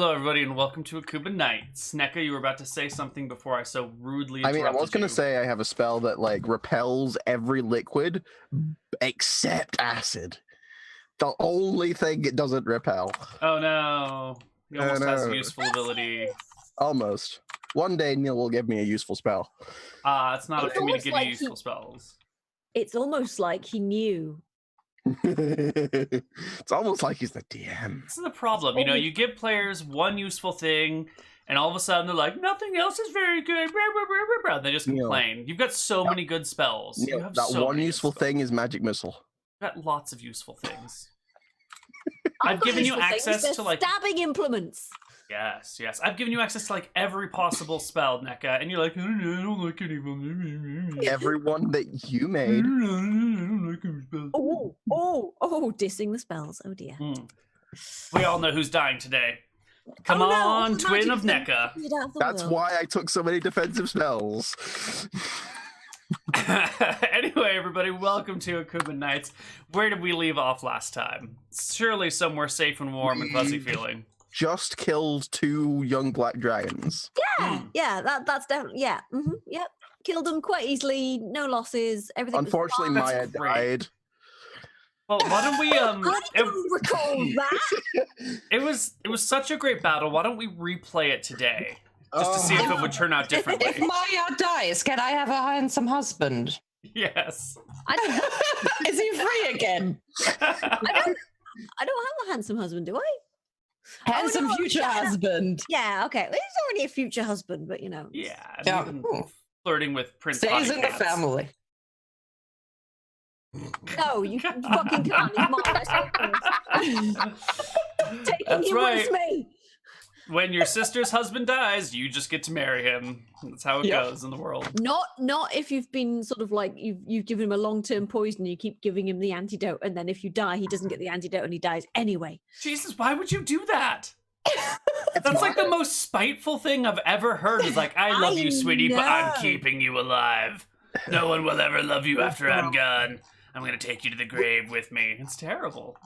Hello, everybody, and welcome to Akuban Nights. Neka, you were about to say something before I so rudely interrupted you. I was going to say I have a spell that, like, repels every liquid except acid. The only thing it doesn't repel. Oh, no. He almost has a useful ability. Almost. One day, Neal will give me a useful spell. It's not up to me to give you useful spells. It's almost like he knew. It's almost like he's the DM. This is the problem, you know, you give players one useful thing, and all of a sudden they're like, nothing else is very good, they just complain. You've got so many good spells. Neal, You have that so one many useful thing is magic missile. You've got lots of useful things. I've given you access to, like, stabbing implements. Yes. I've given you access to, like, every possible spell, Neka, and you're like, I don't like any of them. Everyone that you made. Oh, dissing the spells. Oh, dear. We all know who's dying today. Come on, twin of Neka. That's why I took so many defensive spells. Anyway, everybody, welcome to Akuban Nights. Where did we leave off last time? Surely somewhere safe and warm and fuzzy feeling. Just killed 2 young black dragons. Yeah, that's definitely, yep. Killed them quite easily, no losses, everything. Unfortunately, Maya died. Well, why don't we, I don't recall that. It was such a great battle, why don't we replay it today? Just to see if it would turn out differently. If Maya dies, can I have a handsome husband? Yes. Is he free again? I don't have a handsome husband, do I? Handsome future husband. Yeah, okay. Well, he's already a future husband, but you know. Yeah. Flirting with Prince Stays in the family. No, you fucking can't. He's mine. That's him right. with me. When your sister's husband dies, you just get to marry him. That's how it goes in the world. Not if you've been sort of like you've given him a long-term poison, you keep giving him the antidote, and then if you die, he doesn't get the antidote and he dies anyway. Jesus, why would you do that? That's like the most spiteful thing I've ever heard. Is like, I love you, sweetie, but I'm keeping you alive. No one will ever love you after I'm gone. I'm gonna take you to the grave with me. It's terrible.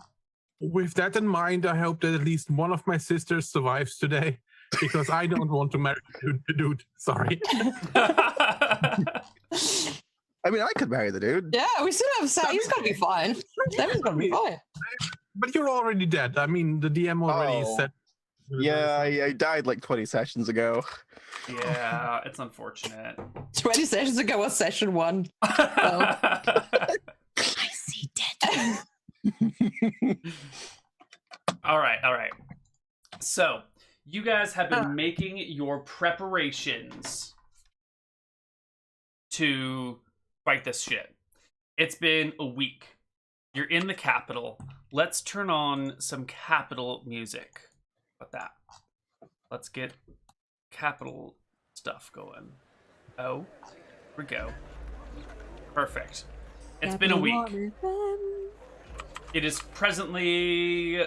With that in mind, I hope that at least one of my sisters survives today, because I don't want to marry the dude. Sorry. I mean, I could marry the dude. Yeah, we still have Sam. He's gonna be fine. Sam's gonna be fine. But you're already dead. I mean, the DM already said. Yeah, I died like 20 sessions ago. Yeah, it's unfortunate. 20 sessions ago was session 1. I see dead. All right. So, you guys have been making your preparations to fight this shit. It's been a week. You're in the capital. Let's turn on some capital music. What that? Let's get capital stuff going. Oh, here we go. Perfect. It's been a week. It is presently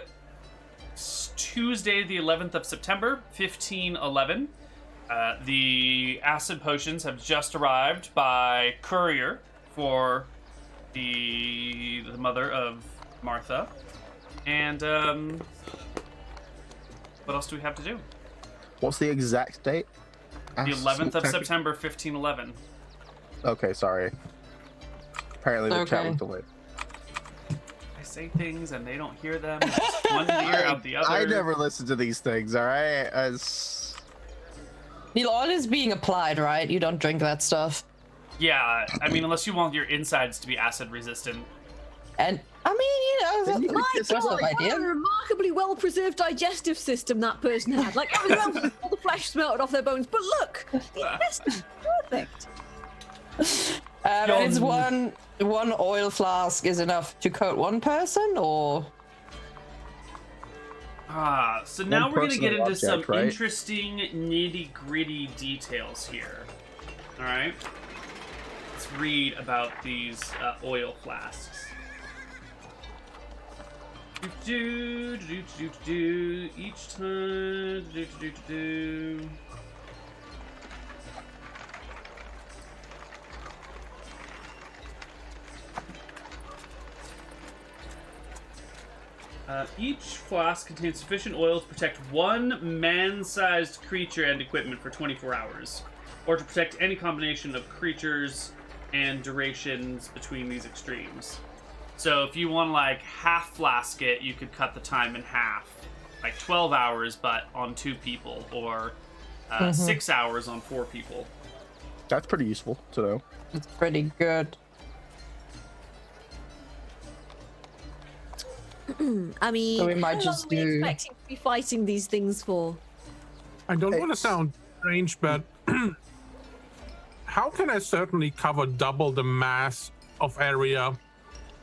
Tuesday, the 11th of September, 1511. The acid potions have just arrived by courier for the mother of Martha. And, what else do we have to do? What's the exact date? The 11th of September, 1511. Okay, sorry. Apparently the chat was delayed. I say things and they don't hear them. One ear out the other. I never listen to these things, alright? The oil is being applied, right? You don't drink that stuff. Yeah, I mean, unless you want your insides to be acid resistant. And, I mean, you know, That's what a remarkably well-preserved digestive system that person had. Like, everyone else, all the flesh smelted off their bones. But look, the intestines, perfect. It's one oil flask is enough to coat one person, or? So now we're going to get into some interesting nitty-gritty details here. All right? Let's read about these oil flasks. Each time. Each flask contains sufficient oil to protect one man-sized creature and equipment for 24 hours, or to protect any combination of creatures and durations between these extremes. So if you want to like half flask it, you could cut the time in half, like 12 hours, but on 2 people, or 6 hours on 4 people. That's pretty useful to know. It's pretty good. I mean, So we might how just long are we do- expecting to be fighting these things for? I don't want to It's- sound strange, but how can I certainly cover double the mass of area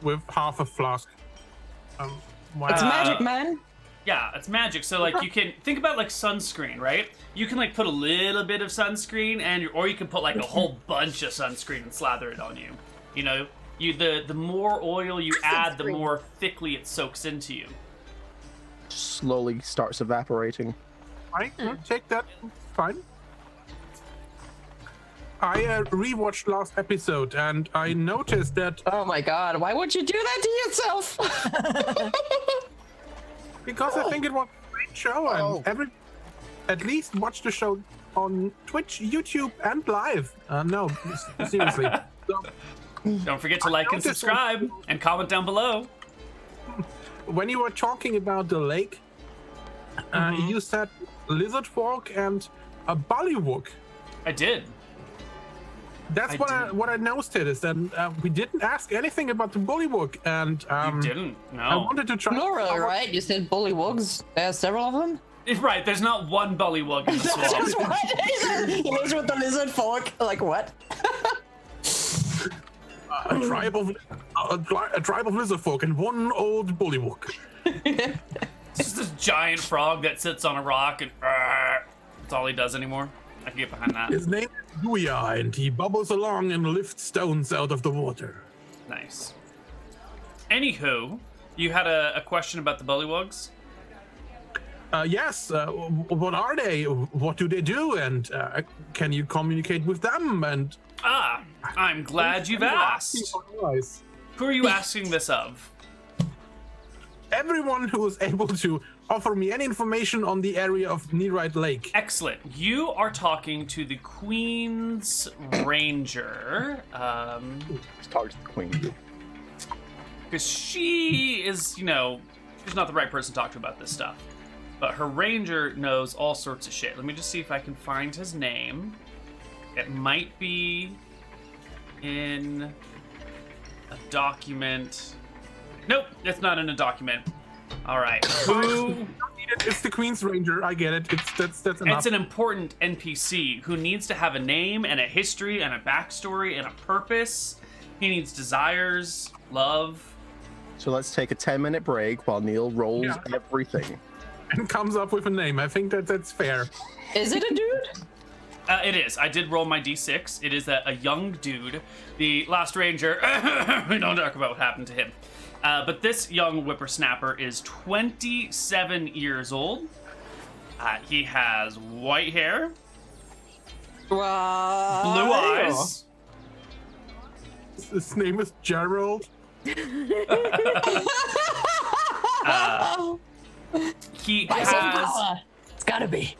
with half a flask? Why? It's magic, man. Yeah, it's magic. So like you can think about like sunscreen, right? You can like put a little bit of sunscreen, or you can put like a whole bunch of sunscreen and slather it on you. You know, the more oil you add, the Sunscreen. more thickly it soaks into you. Slowly starts evaporating. I can take that. Fine. I rewatched last episode and I noticed that Oh my god, why would you do that to yourself? because I think it was a great show and at least watch the show on Twitch, YouTube, and live. No, seriously. So, Don't forget to like and noticed subscribe and comment down below. when you were talking about the lake, you said lizard folk and a bullywug. I did. That's I what I noticed is that we didn't ask anything about the bullywug, and You didn't? I No. wanted to try. Plural, right? You said bullywugs. There are several of them. Right, there's not one bullywug in the That's swamp. what he lives with the lizard folk. Like what? A tribe of lizard folk and one old bullywug. It's just this giant frog that sits on a rock and that's all he does anymore. I can get behind that. His name is Guya, and he bubbles along and lifts stones out of the water. Nice. Anywho, you had a question about the bullywugs? Yes, what are they? What do they do? And can you communicate with them? And I'm glad you've asked. Who are you asking this of? Everyone who is able to offer me any information on the area of Nearite Lake. Excellent. You are talking to the Queen's Ranger. Let's talk to the queen. Because she is, she's not the right person to talk to about this stuff. But her ranger knows all sorts of shit. Let me just see if I can find his name. It might be in a document. Nope, it's not in a document. All right. Who? It's the Queen's Ranger. I get it. That's enough. It's an important NPC who needs to have a name and a history and a backstory and a purpose. He needs desires, love. So let's take a 10-minute break while Neal rolls everything. And comes up with a name. I think that's fair. Is it a dude? It is. I did roll my d6. It is a young dude. The last ranger, we don't talk about what happened to him. But this young whippersnapper is 27 years old. He has white hair, Right. blue eyes. His name is Gerald. He By some has power. It's gotta be. he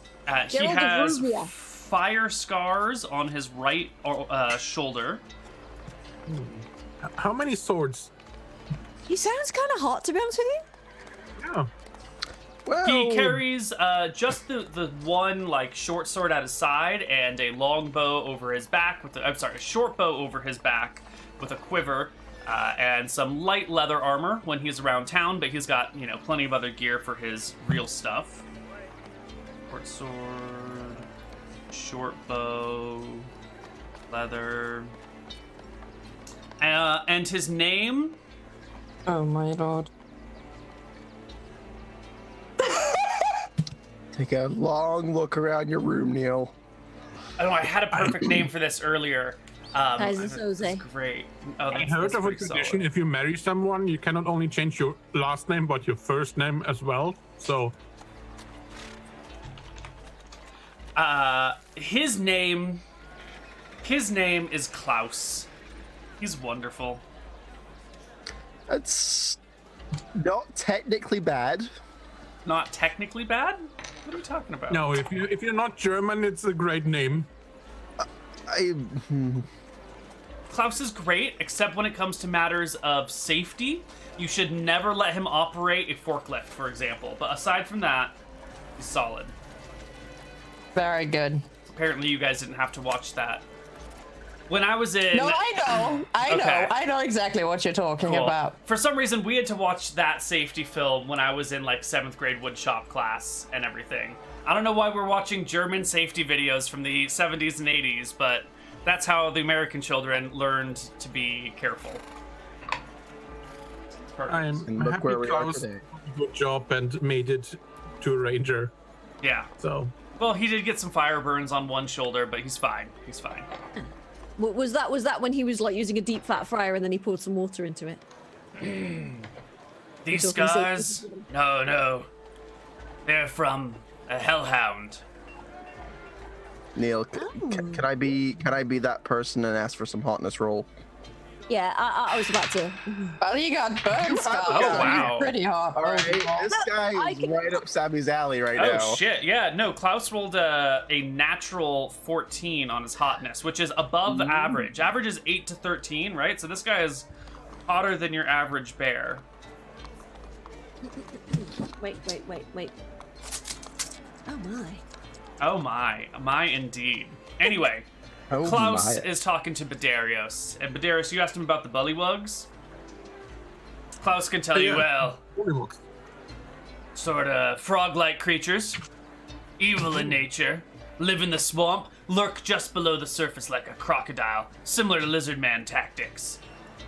Gerald of has Ruvia. fire scars on his right shoulder. How many swords? He sounds kind of hot, to be honest with you. Yeah. Well, He carries just the one like short sword at his side and a long bow over his back a short bow over his back with a quiver and some light leather armor when he's around town, but he's got plenty of other gear for his real stuff. Short sword, short bow, leather, and his name. Oh my lord. take a long look around your room, Neal. Oh, I had a perfect name for this earlier. Kaiser This is Soze. great. Oh, I that's, heard that's of a pretty tradition: solid. if you marry someone, you cannot only change your last name but your first name as well. So His name is Klaus. He's wonderful. That's Not technically bad. Not technically bad? What are we talking about? No, if you're not German, it's a great name. Klaus is great, except when it comes to matters of safety. You should never let him operate a forklift, for example. But aside from that, he's solid. Very good. Apparently you guys didn't have to watch that. When I was in... No, I know exactly what you're talking Cool. about. For some reason, we had to watch that safety film when I was in like 7th grade woodshop class and everything. I don't know why we're watching German safety videos from the 70s and 80s, but that's how the American children learned to be careful. I'm And look happy where we are Klaus today. did a good job and made it to a ranger. Yeah. So Well, he did get some fire burns on one shoulder, but he's fine. He's fine. Was that when he was like using a deep fat fryer and then he poured some water into it? These talking scars? No. They're from a hellhound. Neal, can I be that person and ask for some hotness roll? Yeah, I was about to. Well, you got burn scars. Oh, wow. Pretty hot. All right, this guy I is can- right up Sammy's alley right Oh now. shit, yeah, no, Klaus rolled a natural 14 on his hotness, which is above average. Average is 8 to 13, right? So this guy is hotter than your average bear. Wait. Oh my. Oh my indeed. Anyway, Oh Klaus my. is talking to Bedarios, and Bedarios, you asked him about the bullywugs? Klaus can tell you, Yeah. well, sort of frog-like creatures, evil in nature, live in the swamp, lurk just below the surface like a crocodile, similar to lizard man tactics.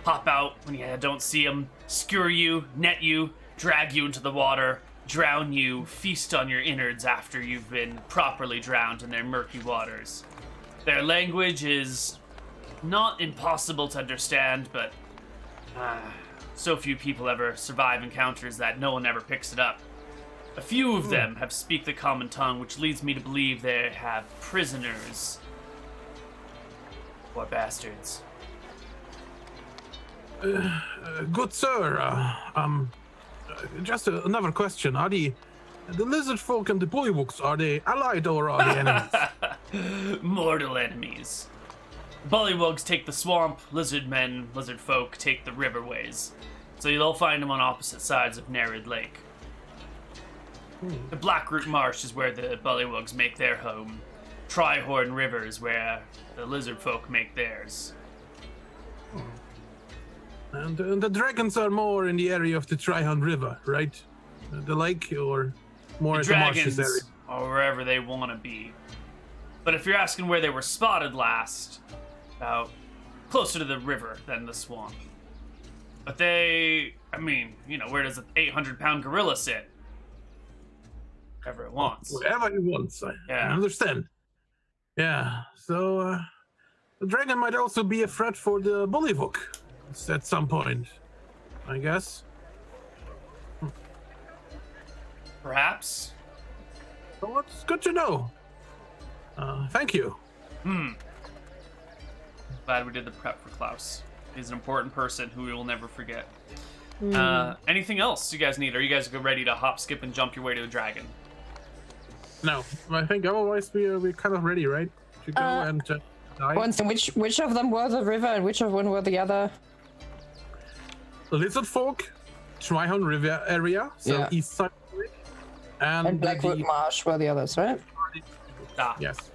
Hop out when you don't see them, skewer you, net you, drag you into the water, drown you, feast on your innards after you've been properly drowned in their murky waters. Their language is not impossible to understand, but so few people ever survive encounters that no one ever picks it up. A few of them have speak the common tongue, which leads me to believe they have prisoners. Poor bastards. good sir, just another question. Are the lizard folk and the bullywugs, are they allied or are they enemies? Mortal enemies. Bullywugs take the swamp, lizard folk take the riverways. So you'll find them on opposite sides of Nerid Lake. The Blackroot Marsh is where the bullywugs make their home. Trihorn River is where the lizard folk make theirs. And the dragons are more in the area of the Trihorn River, right? The lake or more The at the marshes dragons area? are wherever they want to be. But if you're asking where they were spotted last, about closer to the river than the swamp. But they, I mean, you know, where does an 800-pound gorilla sit? Wherever it wants. Wherever he wants, I Yeah. understand. Yeah, so the dragon might also be a threat for the bullywug at some point, I guess. Perhaps. So it's good to know. Thank you. Glad we did the prep for Klaus. He's an important person who we will never forget. Anything else you guys need? Are you guys ready to hop, skip, and jump your way to the dragon? No, I think otherwise we're kind of ready, right? To go and die. Once, which of them were the river and which of one were the other? Lizard folk, Trihorn River area, so Yeah. east side of it, And Blackroot the- Marsh were the others, right? Yes.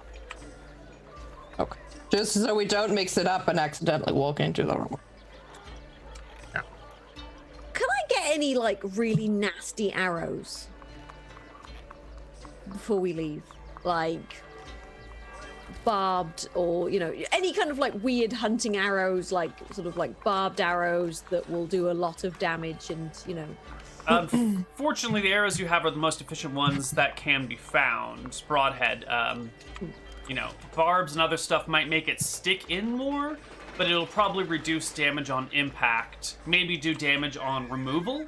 Okay. Just so we don't mix it up and accidentally walk into the wrong. Can I get any like really nasty arrows before we leave? Like barbed or, you know, any kind of like weird hunting arrows, like sort of like barbed arrows that will do a lot of damage and, you know. Fortunately, the arrows you have are the most efficient ones that can be found. Broadhead, you know, barbs and other stuff might make it stick in more, but it'll probably reduce damage on impact. Maybe do damage on removal.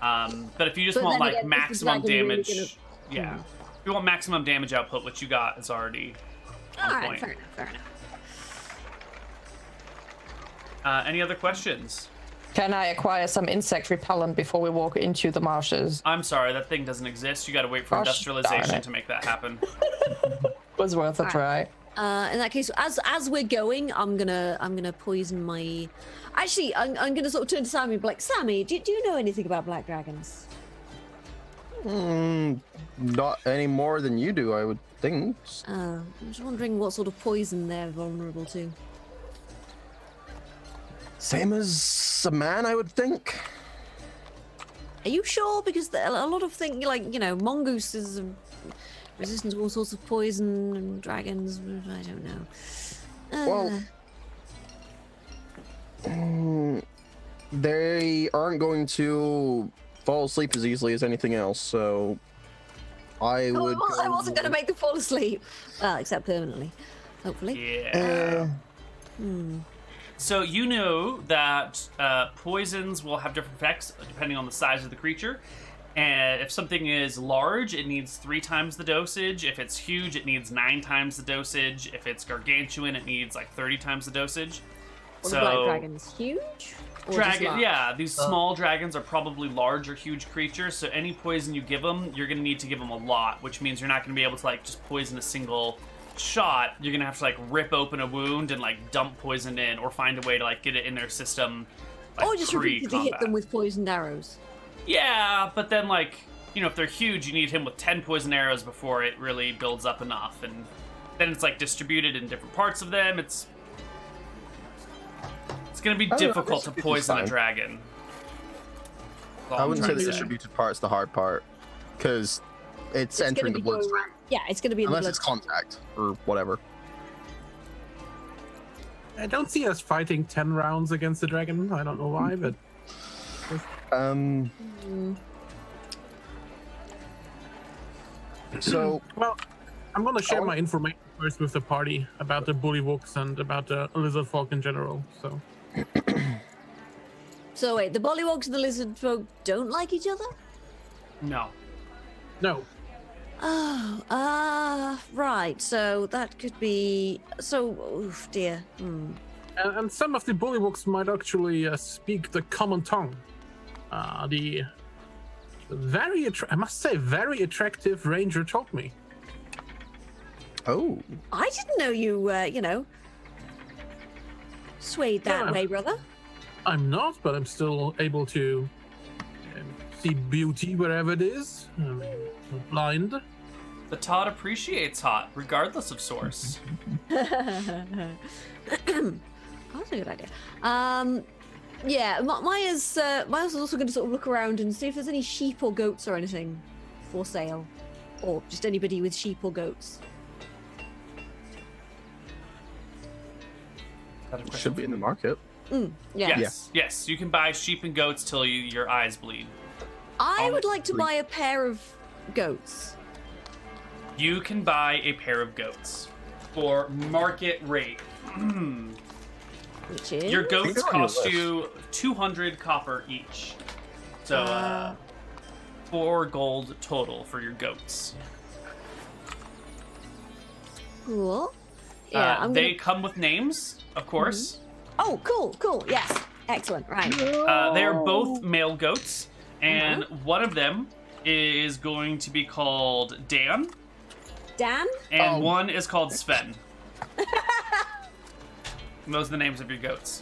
But if you just But want then like again, is the maximum dragon really damage, yeah. If you want maximum damage output, what you got is already on All right, point. fair enough. Any other questions? Can I acquire some insect repellent before we walk into the marshes? I'm sorry, that thing doesn't exist. You got to wait for Gosh, industrialization darn it. to make that happen. Was worth a try. In that case, as we're going, I'm gonna poison my. Actually, I'm gonna sort of turn to Sammy and be like, Sammy, do you know anything about black dragons? Not any more than you do, I would think. I'm just wondering what sort of poison they're vulnerable to. Same as a man, I would think. Are you sure? Because a lot of things, like, you know, mongoose is resistant to all sorts of poison, and dragons, I don't know. Well, they aren't going to fall asleep as easily as anything else, so I would. I wasn't going to make them fall asleep. Well, except permanently, hopefully. Yeah. So you know that poisons will have different effects depending on the size of the creature. And if something is large, it needs 3 times the dosage. If it's huge, it needs 9 times the dosage. If it's gargantuan, it needs like 30 times the dosage. What are black dragons? Huge? Or just Dragon, large? yeah, these small dragons are probably large or huge creatures. So any poison you give them, you're going to need to give them a lot, which means you're not going to be able to like just poison a single shot. You're going to have to like rip open a wound and like dump poison in, or find a way to like get it in their system. Like, Or just repeatedly hit them with poisoned arrows. Yeah, but then like, you know, if they're huge, you need him with 10 poison arrows before it really builds up enough, and then it's like distributed in different parts of them. It's gonna be difficult to poison a dragon. I wouldn't say the distributed part's the hard part, because it's entering the bloodstream. Yeah, it's going to be in Unless the it's contact or whatever. I don't see us fighting 10 rounds against the dragon. I don't know why, but So well, I'm gonna share my information first with the party about the bullywugs and about the lizard folk in general. So wait, the bollywogs and the lizard folk don't like each other? No. Oh, right. So that could be. So, oof, dear. And some of the bullywugs might actually speak the common tongue. The very, I must say, very attractive ranger told me. Oh. I didn't know you, swayed that way, brother. I'm not, but I'm still able to see beauty wherever it is. I mean, I'm blind. The Todd appreciates hot, regardless of source. That's a good idea. Yeah, Maya's also going to sort of look around and see if there's any sheep or goats or anything for sale, or just anybody with sheep or goats. Should be in the market. Yeah. Yes, you can buy sheep and goats till your eyes bleed. I would like to buy a pair of goats. You can buy a pair of goats for market rate. Which is? Your goats cost you 200 copper each. So, 4 gold total for your goats. Cool. Yeah, they come with names, of course. Oh, cool. Yes. Excellent. Right. They are both male goats, and one of them is going to be called Dan. Dan? And one is called Sven. Those are the names of your goats.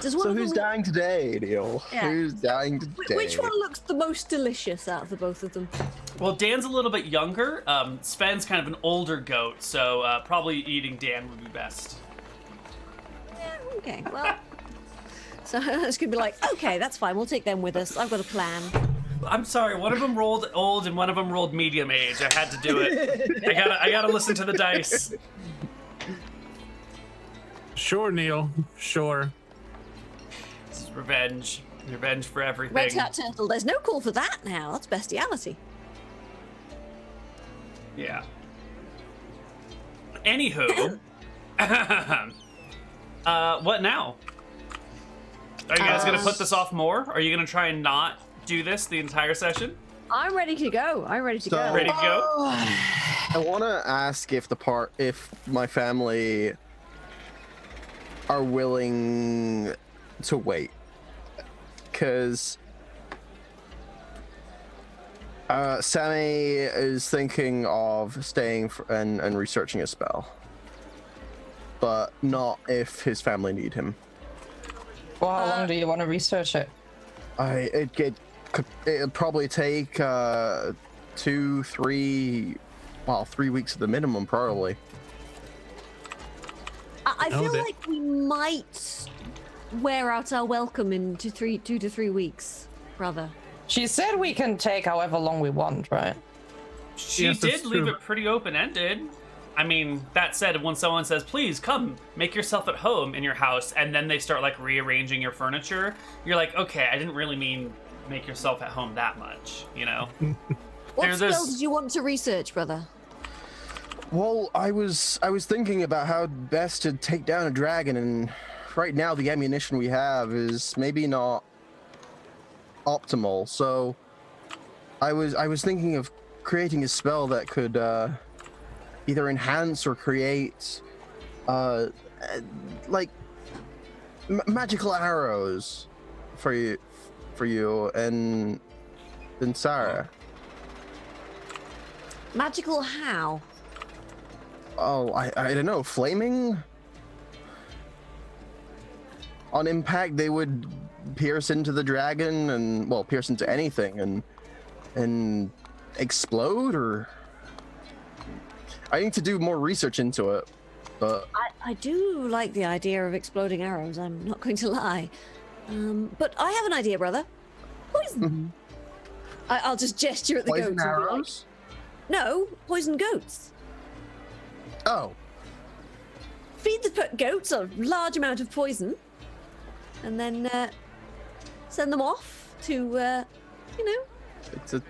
So who's dying today, Neal? Yeah. Who's dying today? Which one looks the most delicious out of the both of them? Well, Dan's a little bit younger. Sven's kind of an older goat, so probably eating Dan would be best. Yeah, okay, well. So it's going to be like, okay, that's fine. We'll take them with us. I've got a plan. I'm sorry, one of them rolled old and one of them rolled medium age. I had to do it. I gotta listen to the dice. Sure, Neal. Sure. This is revenge. Revenge for everything. Red Hat Turtle, there's no call for that now. That's bestiality. Yeah. Anywho. What now? Are you guys gonna put this off more? Are you gonna try and not do this the entire session? I'm ready to go. Ready to go? I want to ask if my family are willing to wait. because Sammy is thinking of staying and researching a spell, but not if his family need him. Well, how long do you want to research it? It'll probably take 2, 3, 3 weeks at the minimum, probably. I feel like we might wear out our welcome in 2 to 3 weeks, brother. She said we can take however long we want, right? She Yes, did that's leave true. it pretty open-ended. I mean, that said, when someone says, please come, make yourself at home in your house, and then they start, like, rearranging your furniture, you're like, okay, I didn't really mean make yourself at home that much, you know? What There's spell this- did you want to research, brother? Well, I was thinking about how best to take down a dragon, and right now the ammunition we have is maybe not optimal. So I was thinking of creating a spell that could either enhance or create like magical arrows for you and Sarah. Magical how? Oh, I don't know, flaming? On impact, they would pierce into the dragon and, well, pierce into anything and explode, or... I need to do more research into it, but... I do like the idea of exploding arrows, I'm not going to lie. But I have an idea, brother. Poison. I'll just gesture at the Poison goats. and be like, arrows? no, poison goats. Oh, Feed the goats a large amount of poison, and then send them off to, it's a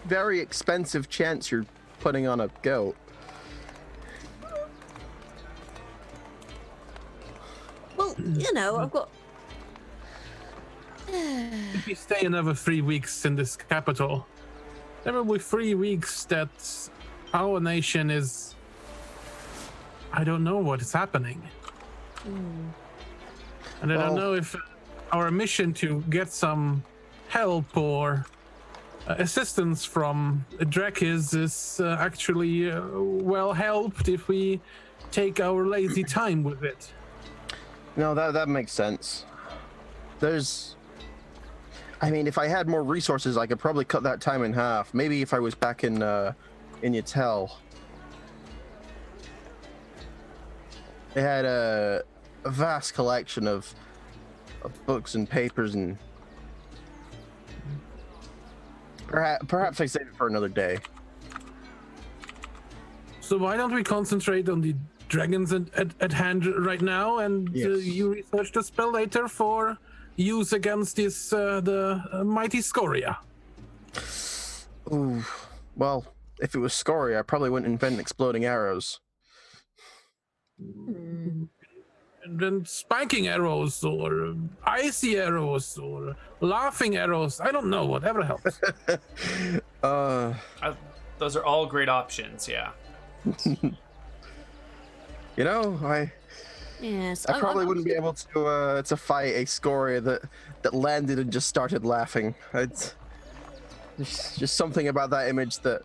very expensive chance you're putting on a goat. well, I've got. If we stay another 3 weeks in this capital, there will be 3 weeks that our nation is... I don't know what is happening. And I don't Well- know if our mission to get some help or assistance from Drekis is actually well helped if we take our lazy time with it. No, that makes sense. I mean, if I had more resources, I could probably cut that time in half. Maybe if I was back in Yatel. They had a vast collection of books and papers, and perhaps I save it for another day. So why don't we concentrate on the dragons at hand right now, and Yes. you research the spell later for use against this the mighty Scoria. Ooh, well, if it was Scoria, I probably wouldn't invent exploding arrows. And then spiking arrows or icy arrows or laughing arrows. I don't know, whatever helps. Those are all great options, yeah. You know, Yes, I probably wouldn't be able to fight a Scoria that landed and just started laughing. There's just something about that image that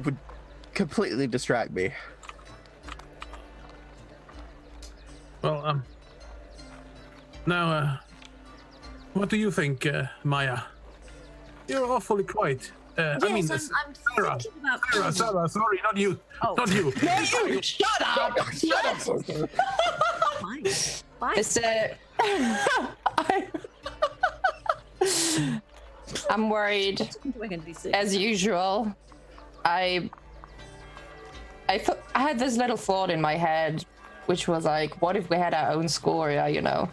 would completely distract me. Well, now, what do you think, Maya? You're awfully quiet. Yes, I mean, I'm Sarah, thinking about. Sarah, sorry, not you. Oh. Not you. No, you shut up! Fine. Fine. It's I'm worried We're going to be sick. as usual. I had this little thought in my head, which was like, what if we had our own Scoria,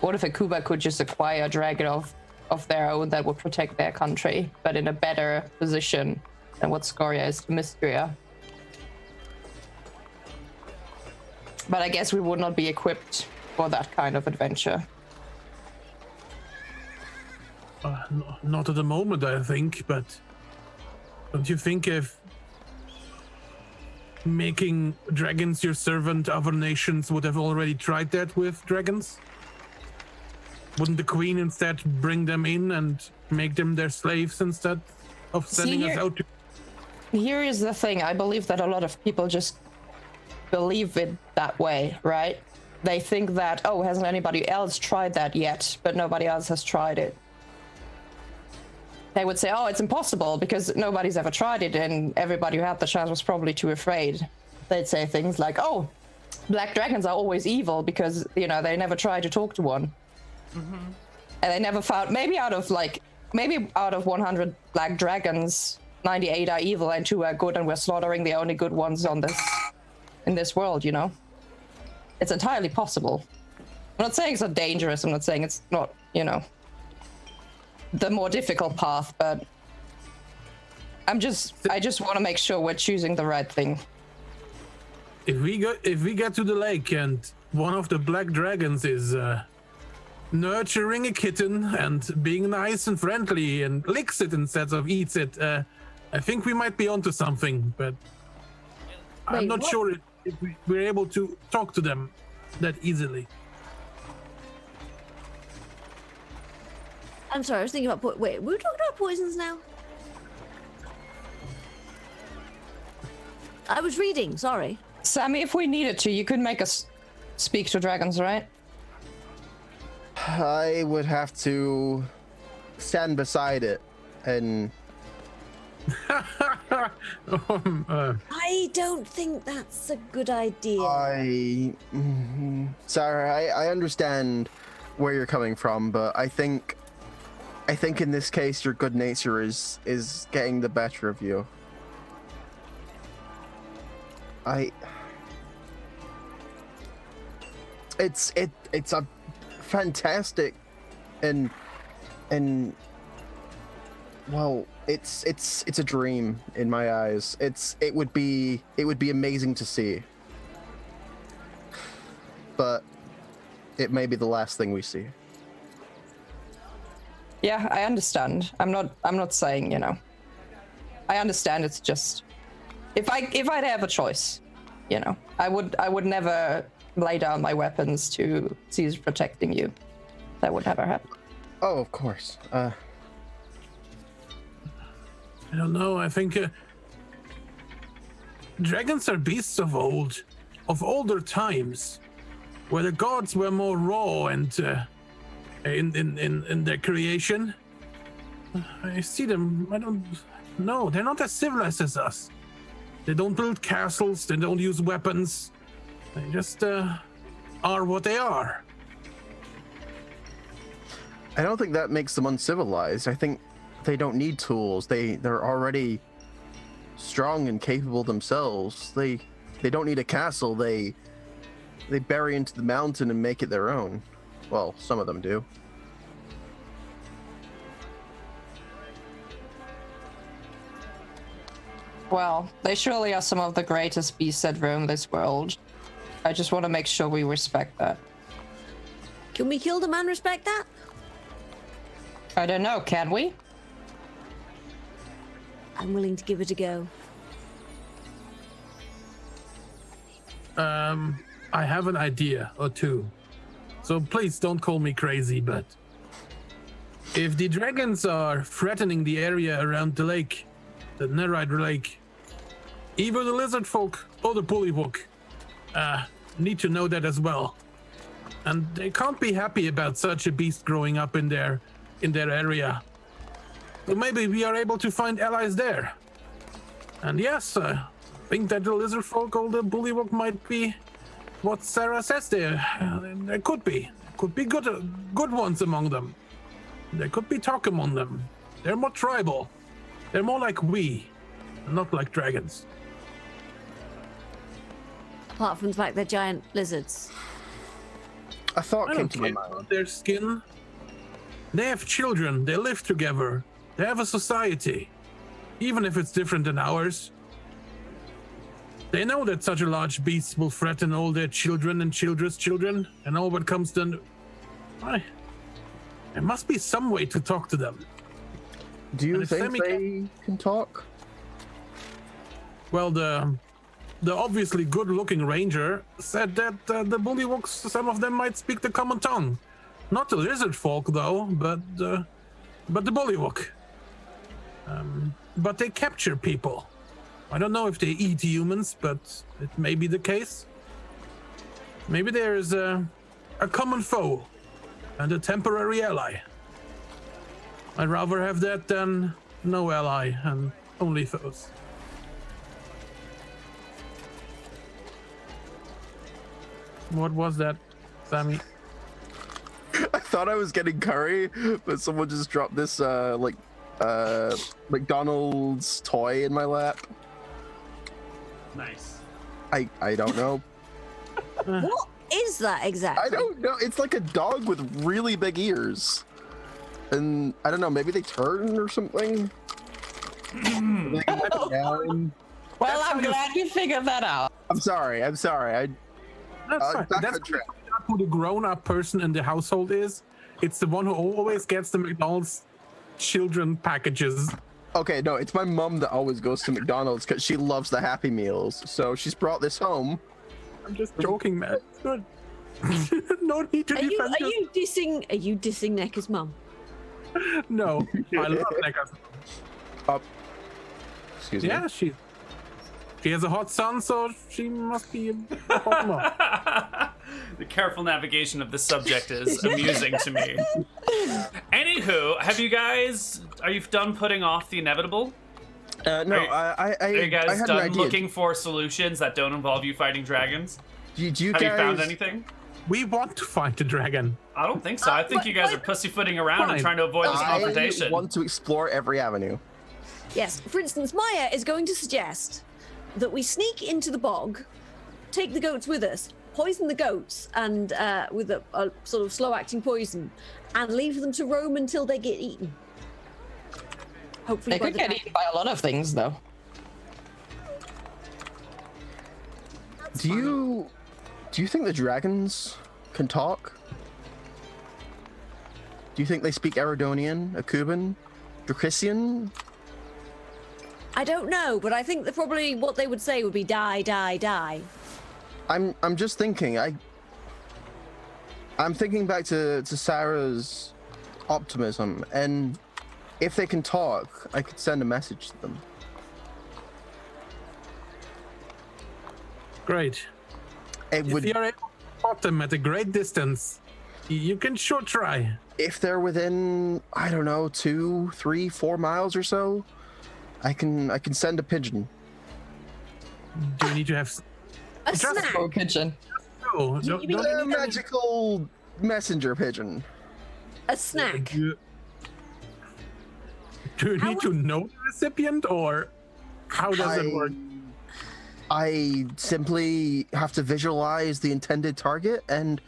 What if Akuban could just acquire a dragon of their own that would protect their country, but in a better position than what Scoria is to Mystria? But I guess we would not be equipped for that kind of adventure. Not at the moment, I think, but don't you think if making dragons your servant, other nations would have already tried that with dragons? Wouldn't the queen instead bring them in and make them their slaves instead of sending us out to... Here is the thing. I believe that a lot of people just believe it that way, right? They think that, oh, hasn't anybody else tried that yet? But nobody else has tried it. They would say, oh, it's impossible because nobody's ever tried it, and everybody who had the chance was probably too afraid. They'd say things like, oh, black dragons are always evil because, you know, they never try to talk to one. Mm-hmm. And they never found, maybe out of 100 black dragons, 98 are evil and 2 are good, and we're slaughtering the only good ones in this world, you know? It's entirely possible. I'm not saying it's not dangerous, I'm not saying it's not, you know, the more difficult path, but I just want to make sure we're choosing the right thing. If we get to the lake and one of the black dragons is nurturing a kitten and being nice and friendly and licks it instead of eats it, I think we might be onto something, but I'm not sure if we're able to talk to them that easily. I'm sorry, I was thinking about wait, we were talking about poisons now? I was reading, sorry. Sammy, if we needed to, you could make us speak to dragons, right? I would have to stand beside it and... I don't think that's a good idea. Sarah, I understand where you're coming from, but I think in this case your good nature is getting the better of you. It's a fantastic and well, it's a dream in my eyes. It would be amazing to see, but it may be the last thing we see. Yeah, I understand. I'm not saying, you know. I understand. It's just if I'd have a choice, you know, I would never lay down my weapons to cease protecting you. That would never happen. Oh, of course. I don't know. I think dragons are beasts of older times, where the gods were more raw and in their creation. I see them. I don't know. They're not as civilized as us. They don't build castles. They don't use weapons. They just are what they are. I don't think that makes them uncivilized. I think they don't need tools. They're already strong and capable themselves. They don't need a castle. They bury into the mountain and make it their own. Well, some of them do. Well, they surely are some of the greatest beasts that roam this world. I just want to make sure we respect that. Can we kill them and respect that? I don't know, can we? I'm willing to give it a go. I have an idea or two. So please don't call me crazy, but if the dragons are threatening the area around the lake, the Nerite Lake, either the lizard folk or the bullywug need to know that as well. And they can't be happy about such a beast growing up in their area. So maybe we are able to find allies there. And yes, I think that the lizard folk or the bullywug might be what Sarah says there. There could be good ones among them. There could be talk among them. They're more tribal. They're more like we, not like dragons. Apart from the fact they're giant lizards. A thought I came don't to my care mind. about their skin. They have children. They live together. They have a society, even if it's different than ours. They know that such a large beast will threaten all their children and children's children, and all what comes then. There must be some way to talk to them. Do you think they can talk? Well, the obviously good-looking ranger said that the bullywugs, some of them might speak the common tongue. Not the lizard folk though, but the bullywug. But they capture people. I don't know if they eat humans, but it may be the case. Maybe there's a common foe and a temporary ally. I'd rather have that than no ally and only foes. What was that, Sammy? I thought I was getting curry, but someone just dropped this McDonald's toy in my lap. Nice. I don't know. What is that exactly? I don't know. It's like a dog with really big ears. And I don't know, maybe they turn or something. They can let it down. Well, I'm glad you figured that out. I'm sorry. That's fine. back That's on track. who the grown-up person in the household is. It's the one who always gets the McDonald's children packages. Okay, no, it's my mom that always goes to McDonald's because she loves the Happy Meals. So she's brought this home. I'm just joking, man. It's good. No need to Are you defend Are you dissing Nekka's mum? No, I love Nekka's. Excuse me. Yeah, she has a hot son, so she must be a hot mom. The careful navigation of the subject is amusing to me. Anywho, are you done putting off the inevitable? No, Are you I guys had an done idea. looking for solutions that don't involve you fighting dragons? Do you Have guys... you found anything? We want to fight the dragon. I don't think so. I think you guys are pussyfooting around and Fine. trying to avoid this confrontation. I want to explore every avenue. Yes. For instance, Maya is going to suggest that we sneak into the bog, take the goats with us, poison the goats, and with a sort of slow-acting poison, and leave them to roam until they get eaten. Hopefully, They could get eaten by a lot of things, though. Do you think the dragons can talk? Do you think they speak Eridonian, Akuban, Dracrisian? I don't know, but I think that probably what they would say would be die, die, die. I'm just thinking. I'm thinking back to Sarah's optimism, and if they can talk, I could send a message to them. Great. It would, If you're able to spot them at a great distance, you can sure try. if they're within, I don't know, 2, 3, 4 miles or so, I can send a pigeon. Do you need to have... A Just snack. Or pigeon. No, You mean- A magical messenger pigeon. A snack. Do you need to know the recipient, or how does it work? I simply have to visualize the intended target, and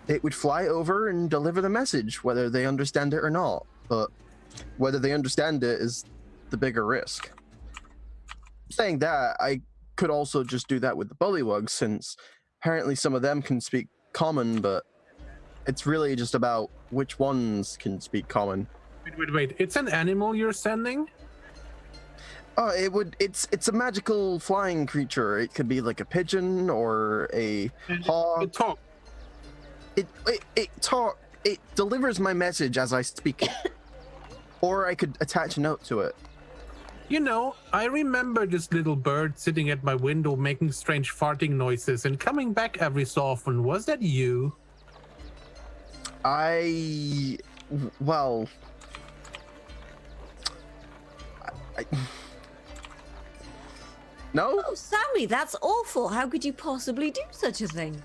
it would fly over and deliver the message, whether they understand it or not. But whether they understand it is the bigger risk. Saying that, I could also just do that with the bullywugs, since apparently some of them can speak common, but it's really just about which ones can speak common. Wait. It's an animal you're sending? Oh, it's a magical flying creature. It could be like a pigeon or a hawk. It talks. It delivers my message as I speak it. Or I could attach a note to it. You know, I remember this little bird sitting at my window making strange farting noises and coming back every so often. Was that you? Well, no? Oh, Sammy, that's awful. How could you possibly do such a thing?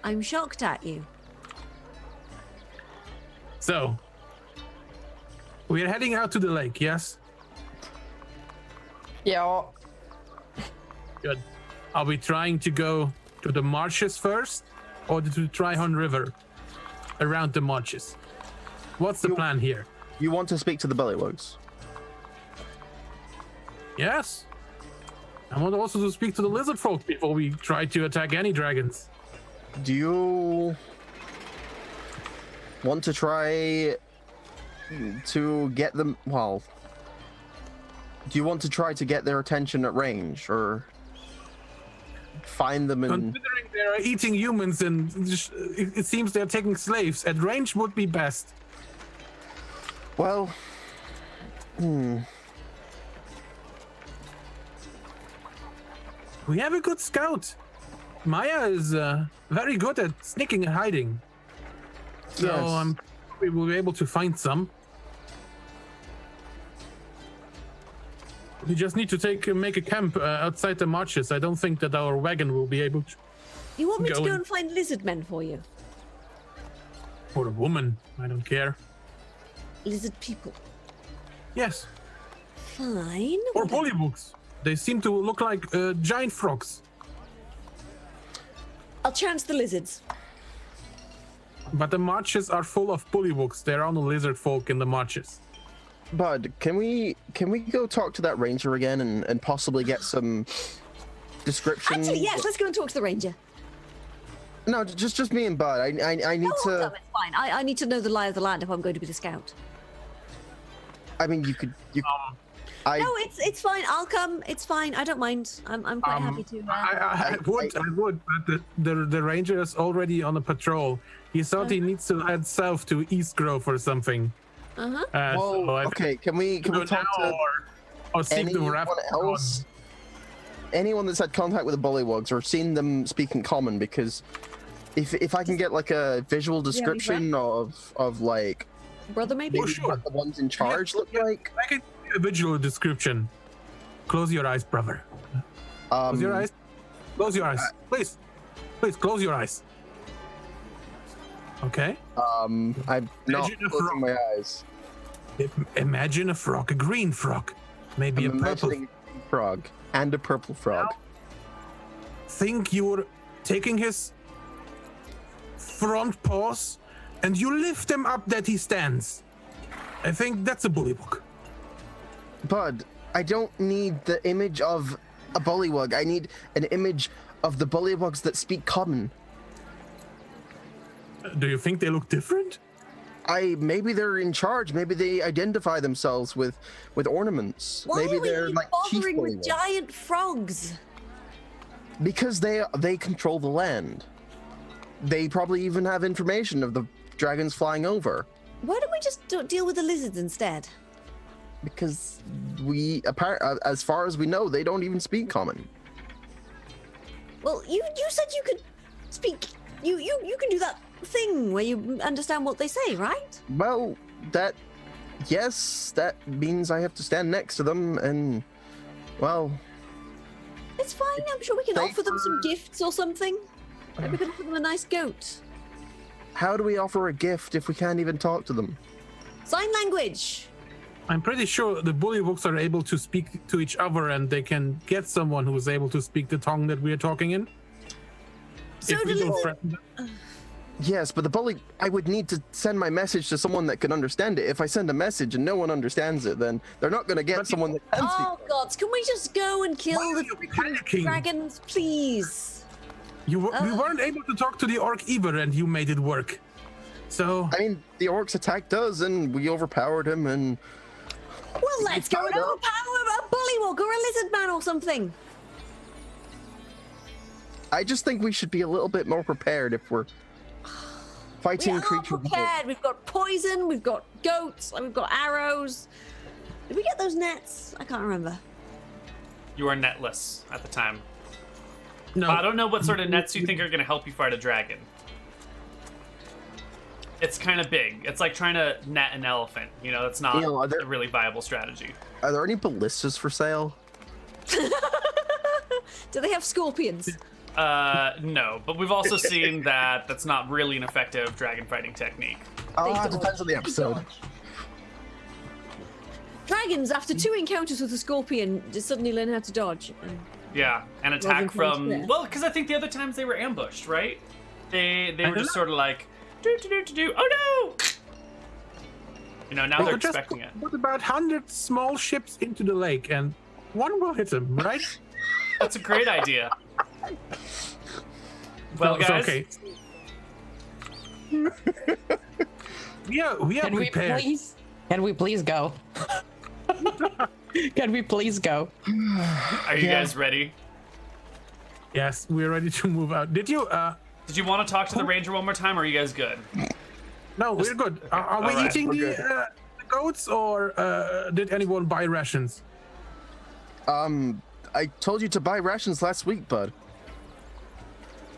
I'm shocked at you. So, we're heading out to the lake, yes? Yeah. Good. Are we trying to go to the marshes first, or to the Trihorn River? Around the marshes. What's the plan here? You want to speak to the bullywugs? Yes. I want also to speak to the lizard folk before we try to attack any dragons. Do you want to try to get them? Well, do you want to try to get their attention at range, or find them in? Considering they're eating humans, and it seems they're taking slaves. At range would be best. Well, We have a good scout. Maya is very good at sneaking and hiding. So Yes. we will be able to find some. We just need to make a camp outside the marshes. I don't think that our wagon will be able to. You want me to Go go in. and find lizard men for you? For a woman, I don't care. Lizard people. Yes, Fine. or bullywugs. They seem to look like giant frogs. I'll chance the lizards. But the marshes are full of bullywugs. There are no lizard folk in the marshes. Bud, can we go talk to that ranger again and possibly get some description? Actually, yes. Let's go and talk to the ranger. No, just me and Bud. I need No, to. it's fine. I need to know the lie of the land if I'm going to be the scout. I mean, you. I No, it's fine. I'll come. It's fine. I don't mind. I'm quite happy to. I would, but the ranger is already on a patrol. He thought he needs to head south to East Grove or something. Uh-huh. Well, so I okay. Can we go talk now to or seek the anyone raft? else? Anyone that's had contact with the bullywugs or seen them speak in common? Because if I can get like a visual description of like Brother, maybe. Oh, sure. what the ones in charge look like. I can give you a visual description. Close your eyes, brother. Close your eyes. Close your eyes. Please close your eyes. Okay. I'm not Imagine a closing frog. my eyes. Imagine a frog, a green frog, maybe I'm a purple. imagining a green frog and a purple frog. Think you're taking his front paws and you lift him up that he stands. I think that's a bullywug. Bud, I don't need the image of a bullywug. I need an image of the bullywugs that speak common. Do you think they look different? Maybe they're in charge. Maybe they identify themselves with ornaments. Why Maybe are we they're like chief bothering with bullywugs. giant frogs? Because they control the land. They probably even have information of the dragons flying over. Why don't we just deal with the lizards instead? Because as far as we know, they don't even speak common. Well, you said you could speak. You can do that thing where you understand what they say, right? Well, that means I have to stand next to them, and well, It's fine. I'm sure we can offer them some gifts or something. Maybe we can offer them a nice goat. how do we offer a gift if we can't even talk to them? Sign language. I'm pretty sure the bullywugs are able to speak to each other and they can get someone who is able to speak the tongue that we are talking in. So If we do don't lizards. threaten them. Yes, but I would need to send my message to someone that can understand it. If I send a message and no one understands it, then they're not going to get But- someone that can speak. Oh gods, can we just go and kill Why are the you freaking panicking? dragons, please? We weren't able to talk to the orc either, and you made it work. So I mean, the orcs attacked us and we overpowered him, and Well, let's go and find out? overpower a bullywug or a lizard man or something. I just think we should be a little bit more prepared if we're We fighting are creatures. prepared. We've got poison, we've got goats, and we've got arrows. Did we get those nets? I can't remember. You are netless at the time. no, I don't know what sort of nets you think are going to help you fight a dragon. It's kind of big. It's like trying to net an elephant. You know, that's not Neal, are there- a really viable strategy. Are there any ballistas for sale? Do they have scorpions? No, but we've also seen that that's not really an effective dragon fighting technique. Oh, They it don't. depends on the episode. Dragons, after 2 encounters with a scorpion, just suddenly learn how to dodge. Yeah, and Rather attack than from close, yeah. well, because I think the other times they were ambushed, right? They were don't just know. sort of like do. Oh no! You know, now we they're could just expecting it. put about 100 small ships into the lake, and one will hit them, right? That's a great idea. Well, So, guys, okay. we are prepared. Can we please go? Can we please go? are you guys ready? Yes, we're ready to move out. Did you? Did you want to talk to the ranger one more time, or are you guys good? No, we're good. Are we Alright, eating we're the goats, or did anyone buy rations? I told you to buy rations last week, bud.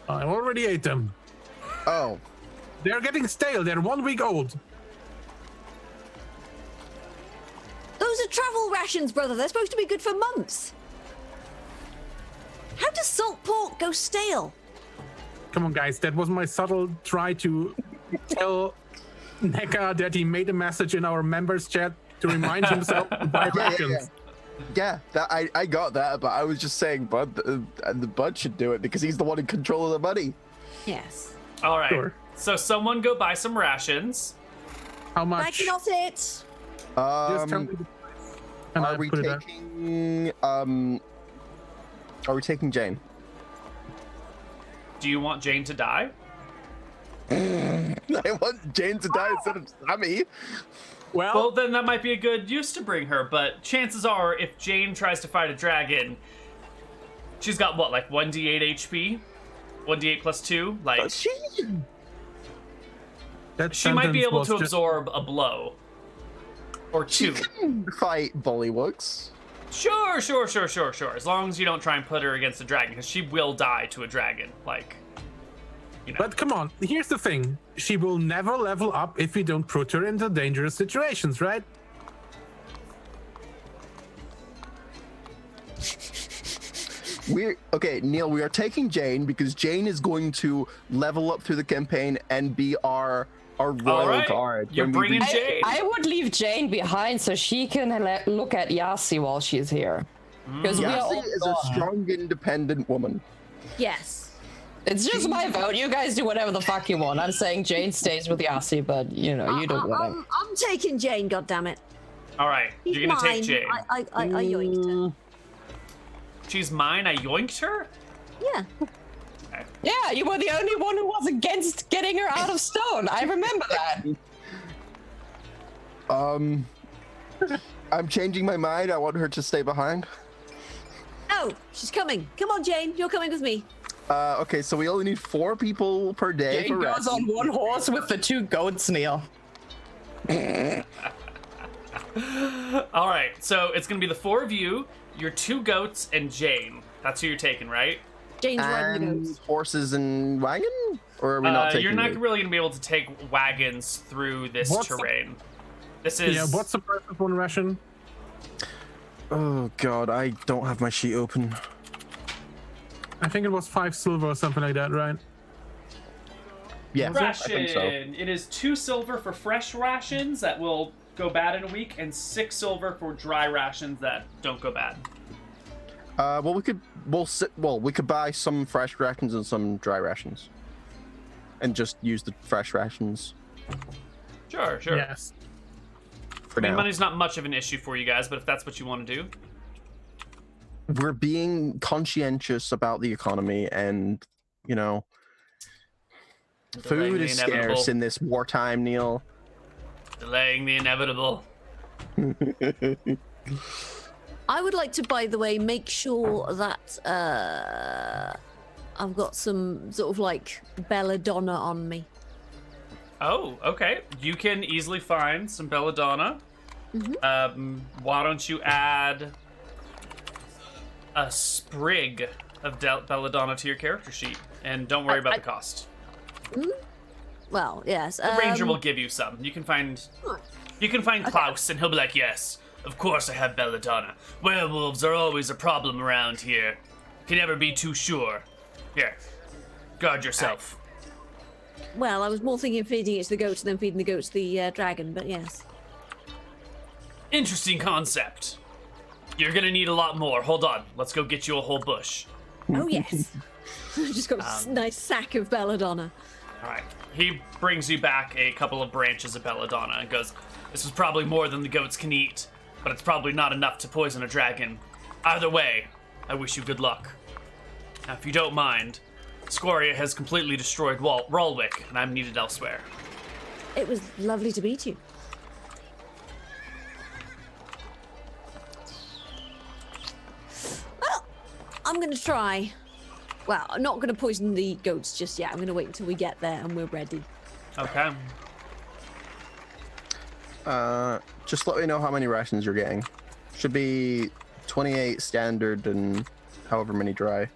I already ate them. Oh, They're getting stale. They're 1 week old. Those are travel rations, brother. They're supposed to be good for months. How does salt pork go stale? Come on, guys. That was my subtle try to tell Neka that he made a message in our members chat to remind himself to buy rations. yeah. That I got that, but I was just saying, Bud, the Bud should do it because he's the one in control of the money. Yes. All right. Sure. So someone go buy some rations. How I much? cannot it. Just tell me the price. And Are I'll we put it out. taking Are we taking Jane? Do you want Jane to die? I want Jane to die instead of Sammy. Well, then that might be a good use to bring her, but chances are, if Jane tries to fight a dragon, she's got what, like 1d8 HP? 1d8 plus 2? Like, That she might be sentence able was to just- absorb a blow. Or two. Fight Bullywugs. Sure. As long as you don't try and put her against a dragon, because she will die to a dragon. Like, you know. But come on, here's the thing. She will never level up if we don't put her into dangerous situations, right? Okay, Neal, we are taking Jane because Jane is going to level up through the campaign and be our royal All right, guard. you're when we bringing reach- Jane. I would leave Jane behind so she can look at Yasi while she's here. Because we are all Yassi is a gone. strong, independent woman. Yes. It's just my vote. You guys do whatever the fuck you want. I'm saying Jane stays with Yasi, but you know, you do whatever. I'm taking Jane, goddammit. All right, She's you're gonna mine. take Jane. I yoinked her. She's mine. I yoinked her. Yeah. Yeah, you were the only one who was against getting her out of stone. I remember that. I'm changing my mind. I want her to stay behind. Oh, she's coming. Come on, Jane. You're coming with me. Okay, so we only need 4 people per day Jane for goes rest. on one horse with the 2 goats, Neal. All right, so it's gonna be the 4 of you, your 2 goats, and Jane. That's who you're taking, right? Jane's riding the And goats. horses and wagon? Or are we not taking You're not it? really gonna be able to take wagons through this What's the- terrain. This is Yeah, what's the price of one ration? Oh god, I don't have my sheet open. I think it was 5 silver or something like that, right? Yeah, I ration. think so. It is 2 silver for fresh rations that will go bad in a week, and 6 silver for dry rations that don't go bad. Well, we could buy some fresh rations and some dry rations, and just use the fresh rations Sure. Yes. for I mean, now. money's not much of an issue for you guys, but if that's what you want to do, We're being conscientious about the economy, and you know, Delaying food the is inevitable. scarce in this wartime, Neal. delaying the inevitable. I would like to, by the way, make sure that I've got some sort of like belladonna on me. Oh, okay. You can easily find some belladonna. Why don't you add a sprig of belladonna to your character sheet, and don't worry about the cost. Well, yes. The ranger will give you some. You can find Klaus, and he'll be like, "Yes, of course I have belladonna. Werewolves are always a problem around here. Can never be too sure. Here, guard yourself." Well, I was more thinking of feeding it to the goats and then feeding the goats to the dragon, but yes. Interesting concept. You're gonna need a lot more. Hold on. Let's go get you a whole bush. Oh, yes. I just got a nice sack of belladonna. All right. He brings you back a couple of branches of belladonna and goes, "This is probably more than the goats can eat, but it's probably not enough to poison a dragon. Either way, I wish you good luck. Now, if you don't mind, Scoria has completely destroyed Ralwick, and I'm needed elsewhere." It was lovely to meet you. Well, I'm going to try. Well, I'm not going to poison the goats just yet. I'm going to wait until we get there and we're ready. Okay. Just let me know how many rations you're getting. Should be 28 standard and however many dry.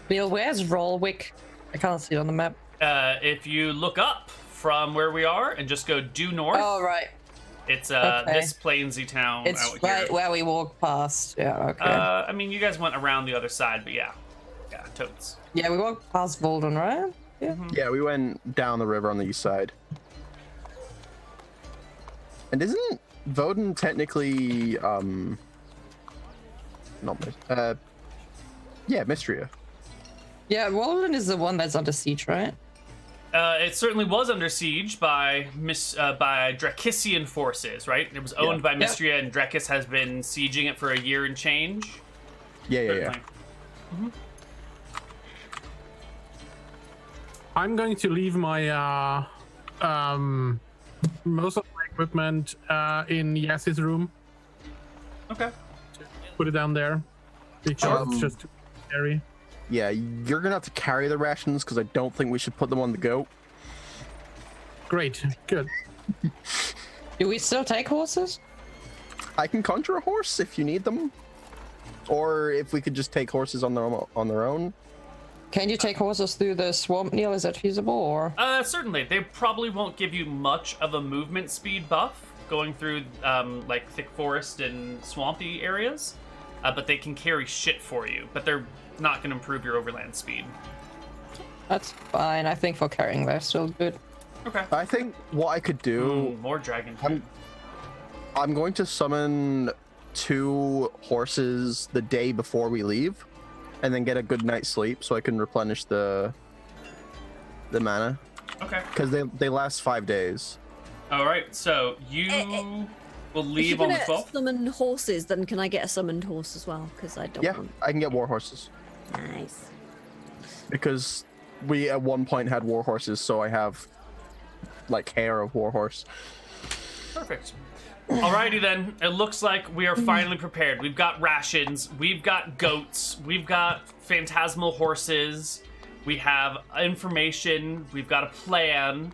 Neal, where's Rolwick? I can't see it on the map. If you look up from where we are and just go due north, Oh, right. it's okay. this plainsy town It's out here. right where we walked past. Yeah, okay. I mean, you guys went around the other side, but yeah, totes. Yeah, we walked past Volden, right? Yeah. Yeah, we went down the river on the east side. And isn't Voden technically not Mystria? Yeah, Volden is the one that's under siege, right? It certainly was under siege by Drakissian forces, right? It was owned by Mystria, and Drakis has been sieging it for a year and change. Yeah. Mm-hmm. I'm going to leave my most of my equipment in Yassi's room. Okay. Put it down there because it's just too scary. Yeah, you're gonna have to carry the rations because I don't think we should put them on the goat. Great, good. Do we still take horses? I can conjure a horse if you need them, or if we could just take horses on their own. Can you take horses through the swamp, Neal? Is that feasible, or? Certainly. They probably won't give you much of a movement speed buff going through like thick forest and swampy areas, but they can carry shit for you. But they're not going to improve your overland speed. That's fine. I think for carrying they're still good. Okay. I think what I could do. More dragon food. I'm going to summon 2 horses the day before we leave, and then get a good night's sleep so I can replenish the mana. Okay. Because they last 5 days. All right. So you will If leave you're on the gonna 12th. summon horses, then can I get a summoned horse as well? Because I don't Yeah, want... I can get war horses. Nice. Because we at one point had war horses, so I have like hair of war horse. Perfect. Alrighty then. It looks like we are finally prepared. We've got rations. We've got goats. We've got phantasmal horses. We have information. We've got a plan.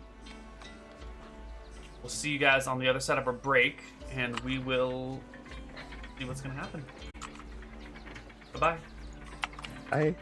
We'll see you guys on the other side of our break, and we will see what's going to happen. Bye-bye. Bye.